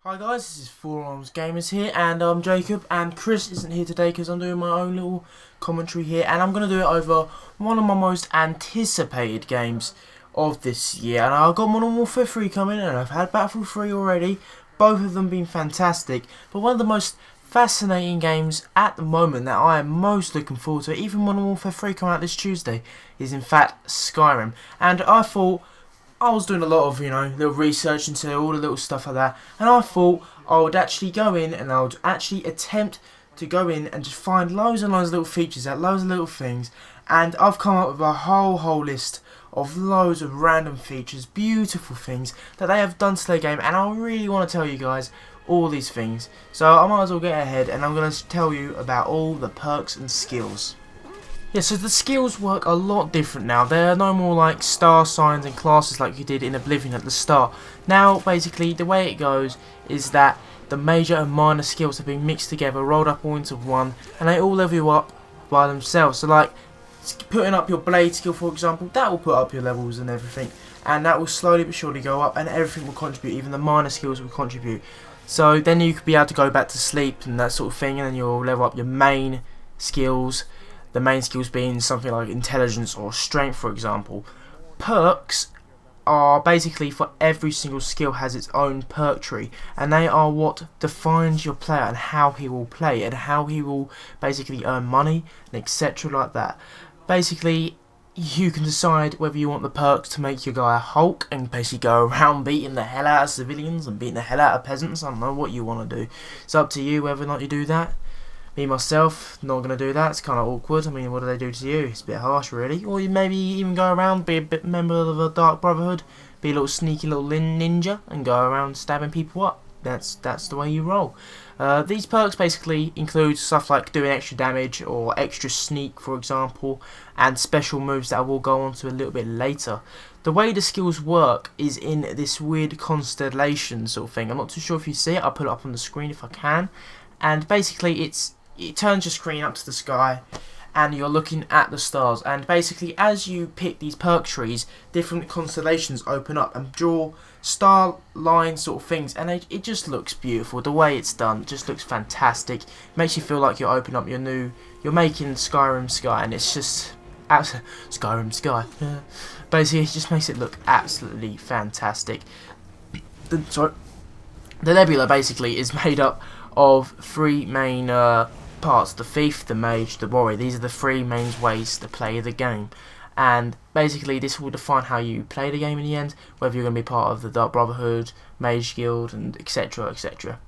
Hi guys, this is Forearms Gamers here, and I'm Jacob, and Chris isn't here today because I'm doing my own little commentary here, and I'm going to do it over one of my most anticipated games of this year. And I've got Modern Warfare 3 coming, and I've had Battlefield 3 already, both of them being fantastic, but one of the most fascinating games at the moment that I am most looking forward to, even Modern Warfare 3 coming out this Tuesday, is in fact Skyrim. And I thought, I was doing a lot of, little research into all the little stuff like that, and I thought I would actually go in and I would actually attempt to go in and just find loads and loads of little features out, loads of little things, and I've come up with a whole list of loads of random features, beautiful things that they have done to their game, and I really want to tell you guys all these things. So I might as well get ahead, and I'm going to tell you about all the perks and skills. Yeah, so the skills work a lot different now. There are no more like star signs and classes like you did in Oblivion at the start. Now, basically, the way it goes is that the major and minor skills have been mixed together, rolled up all into one, and they all level you up by themselves. So like, putting up your blade skill, for example, that will put up your levels and everything. And that will slowly but surely go up, and everything will contribute, even the minor skills will contribute. So then you could be able to go back to sleep and that sort of thing, and then you'll level up your main skills. The main skills being something like intelligence or strength, for example. Perks are basically for every single skill has its own perk tree, and they are what defines your player and how he will play and how he will basically earn money and etc. like that. Basically, you can decide whether you want the perks to make your guy a Hulk and basically go around beating the hell out of civilians and beating the hell out of peasants. I don't know what you want to do. It's up to you whether or not you do that. Me, myself, not going to do that. It's kind of awkward. I mean, what do they do to you? It's a bit harsh, really. Or you maybe even go around, be a bit member of the Dark Brotherhood, be a little sneaky little ninja, and go around stabbing people up. That's the way you roll. These perks basically include stuff like doing extra damage or extra sneak, for example, and special moves that I will go on to a little bit later. The way the skills work is in this weird constellation sort of thing. I'm not too sure if you see it. I'll put it up on the screen if I can. And basically, it turns your screen up to the sky and you're looking at the stars, and basically as you pick these perk trees, different constellations open up and draw star line sort of things, and it just looks beautiful. The way it's done just looks fantastic. It makes you feel like you're opening up you're making Skyrim Sky, and it's just Skyrim Sky. Basically, it just makes it look absolutely fantastic. The nebula basically is made up of three main parts: the thief, the mage, the warrior. These are the three main ways to play the game, and basically this will define how you play the game in the end, whether you're going to be part of the Dark Brotherhood, Mage Guild, and etc, etc.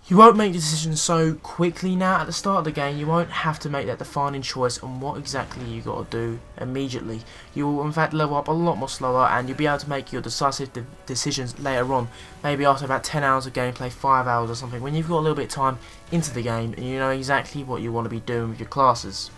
You won't make decisions so quickly now at the start of the game. You won't have to make that defining choice on what exactly you got to do immediately. You will in fact level up a lot more slower, and you'll be able to make your decisive decisions later on, maybe after about 10 hours of gameplay, 5 hours or something, when you've got a little bit of time into the game and you know exactly what you want to be doing with your classes.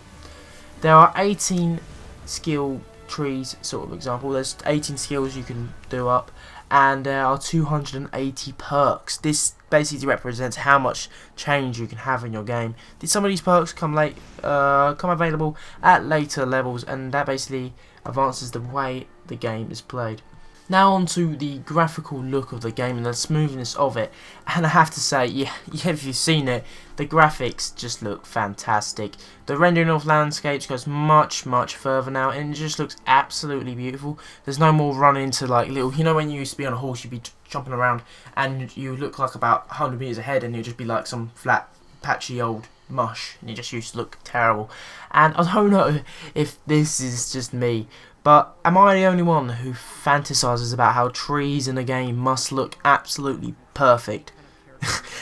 There are 18 skill trees, sort of example. There's 18 skills you can do up, and there are 280 perks. This basically represents how much change you can have in your game. Some of these perks come available at later levels, and that basically advances the way the game is played. Now on to the graphical look of the game and the smoothness of it, and I have to say, yeah, if you've seen it, the graphics just look fantastic. The rendering of landscapes goes much further now, and it just looks absolutely beautiful. There's no more running into like little, when you used to be on a horse, you'd be jumping around and you look like about 100 meters ahead, and you'd just be like some flat patchy old mush, and it just used to look terrible. And I don't know if this is just me, but am I the only one who fantasizes about how trees in a game must look absolutely perfect?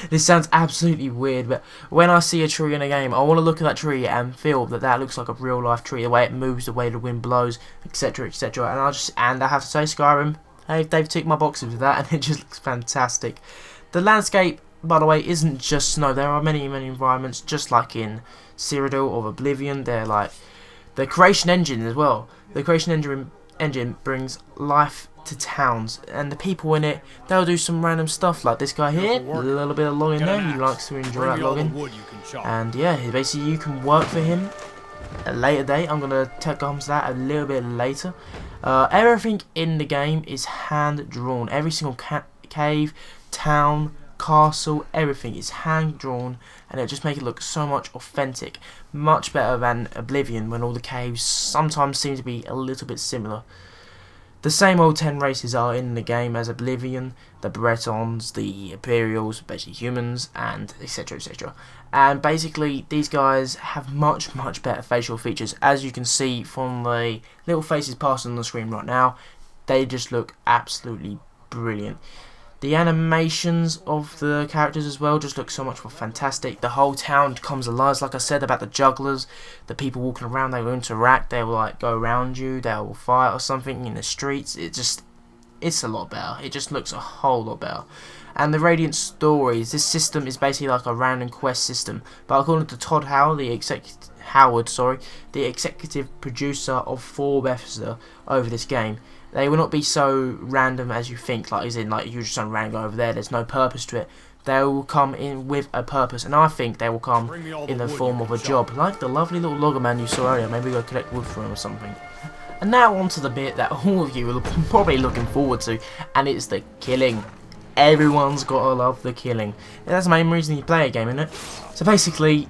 This sounds absolutely weird, but when I see a tree in a game, I want to look at that tree and feel that looks like a real life tree, the way it moves, the way the wind blows, etc, etc. And I have to say, Skyrim, they've ticked my boxes with that, and it just looks fantastic. The landscape, by the way, isn't just snow. There are many environments, just like in Cyrodiil or Oblivion. They're like the creation engine as well. The creation engine brings life to towns, and the people in it, they'll do some random stuff like this guy here, a little bit of logging there. He likes to enjoy that logging, and yeah, basically you can work for him at a later date. I'm going to come to that a little bit later. Everything in the game is hand drawn. Every single cave, town, castle, everything is hand drawn, and it'll just make it look so much authentic, much better than Oblivion, when all the caves sometimes seem to be a little bit similar. The same old 10 races are in the game as Oblivion: the Bretons, the Imperials, basically humans, and etc, etc. And basically these guys have much better facial features. As you can see from the little faces passing on the screen right now, they just look absolutely brilliant. The animations of the characters as well just look so much more fantastic. The whole town comes alive, like I said about the jugglers, the people walking around, they will interact, they will like go around you, they will fight or something in the streets. It's a lot better. It just looks a whole lot better. And the Radiant Stories, this system is basically like a random quest system, but according to Todd Howard, the executive producer of Bethesda over this game, they will not be so random as you think, like as in like you just random go over there, there's no purpose to it. They will come in with a purpose, and I think they will come in the form of a job, like the lovely little logger man you saw earlier. Maybe go collect wood for him or something. And now on to the bit that all of you are probably looking forward to, and it's the killing. Everyone's got to love the killing. That's the main reason you play a game, isn't it? So basically,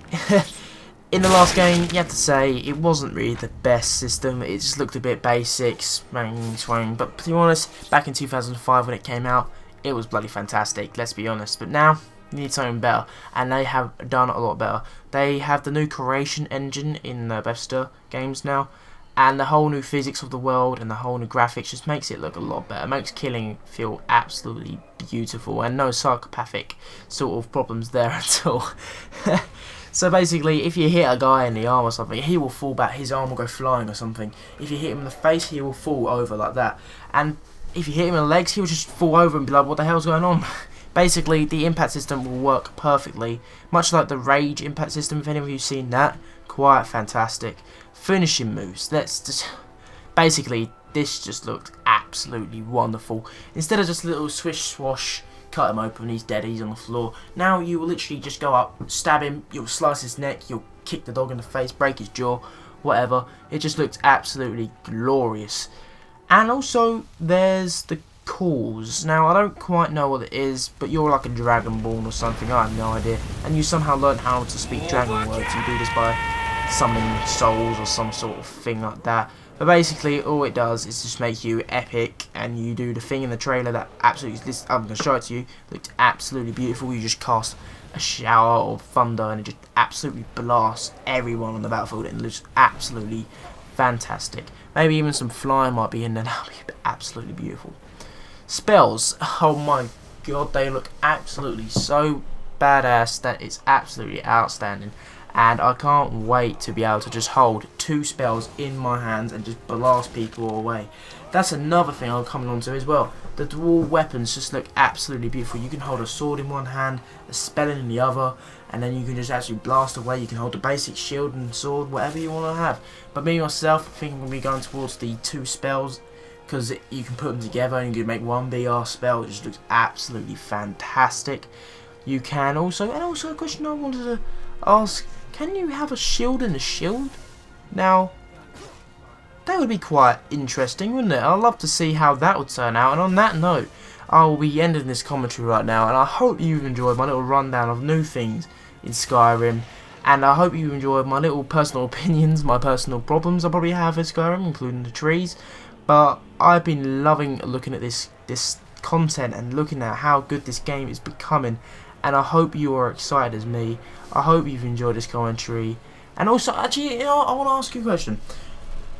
in the last game, you have to say, it wasn't really the best system. It just looked a bit basic, swing. But to be honest, back in 2005 when it came out, it was bloody fantastic, let's be honest. But now, you need something better, and they have done a lot better. They have the new creation engine in the Bethesda games now, and the whole new physics of the world and the whole new graphics just makes it look a lot better. It makes killing feel absolutely beautiful, and no psychopathic sort of problems there at all. So basically, if you hit a guy in the arm or something, he will fall back, his arm will go flying or something. If you hit him in the face, he will fall over like that. And if you hit him in the legs, he will just fall over and be like, what the hell's going on? Basically, the impact system will work perfectly, much like the Rage impact system, if any of you have seen that. Quite fantastic. Finishing moves, basically, this just looked absolutely wonderful. Instead of just a little swish swash, cut him open, he's dead, he's on the floor. Now you will literally just go up, stab him, you'll slice his neck, you'll kick the dog in the face, break his jaw, whatever. It just looked absolutely glorious. And also, there's the calls. Now, I don't quite know what it is, but you're like a Dragonborn or something, I have no idea. And you somehow learn how to speak dragon words. You do this by summoning souls or some sort of thing like that. But basically, all it does is just make you epic, and you do the thing in the trailer that absolutely, I'm going to show it to you, looked absolutely beautiful. You just cast a shower of thunder, and it just absolutely blasts everyone on the battlefield, and it looks absolutely fantastic. Maybe even some flying might be in there, that would be absolutely beautiful. Spells, oh my god, they look absolutely so badass that it's absolutely outstanding. And I can't wait to be able to just hold 2 spells in my hands and just blast people away. That's another thing I'm coming on to as well. The dual weapons just look absolutely beautiful. You can hold a sword in one hand, a spell in the other, and then you can just actually blast away. You can hold the basic shield and sword, whatever you want to have. But me myself, I think I'm going to be going towards the 2 spells, because you can put them together and you can make one BR spell. It just looks absolutely fantastic. You can also, and also a question I wanted to ask, can you have a shield and a shield? Now, that would be quite interesting, wouldn't it? I'd love to see how that would turn out. And on that note, I will be ending this commentary right now, and I hope you've enjoyed my little rundown of new things in Skyrim, and I hope you enjoyed my little personal opinions, my personal problems I probably have with Skyrim, including the trees. But I've been loving looking at this content and looking at how good this game is becoming, and I hope you are excited as me. I hope you've enjoyed this commentary. And also, actually, I want to ask you a question.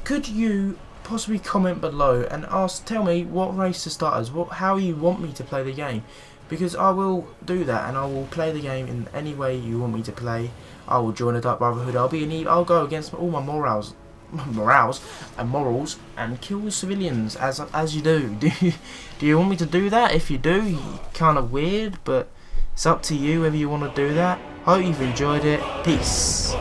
Could you possibly comment below and tell me what race to start as, how you want me to play the game? Because I will do that, and I will play the game in any way you want me to play. I will join the Dark Brotherhood. I'll go against all my morals and kill civilians as you do. Do you want me to do that? If you do, kind of weird, but it's up to you whether you want to do that. Hope you've enjoyed it. Peace.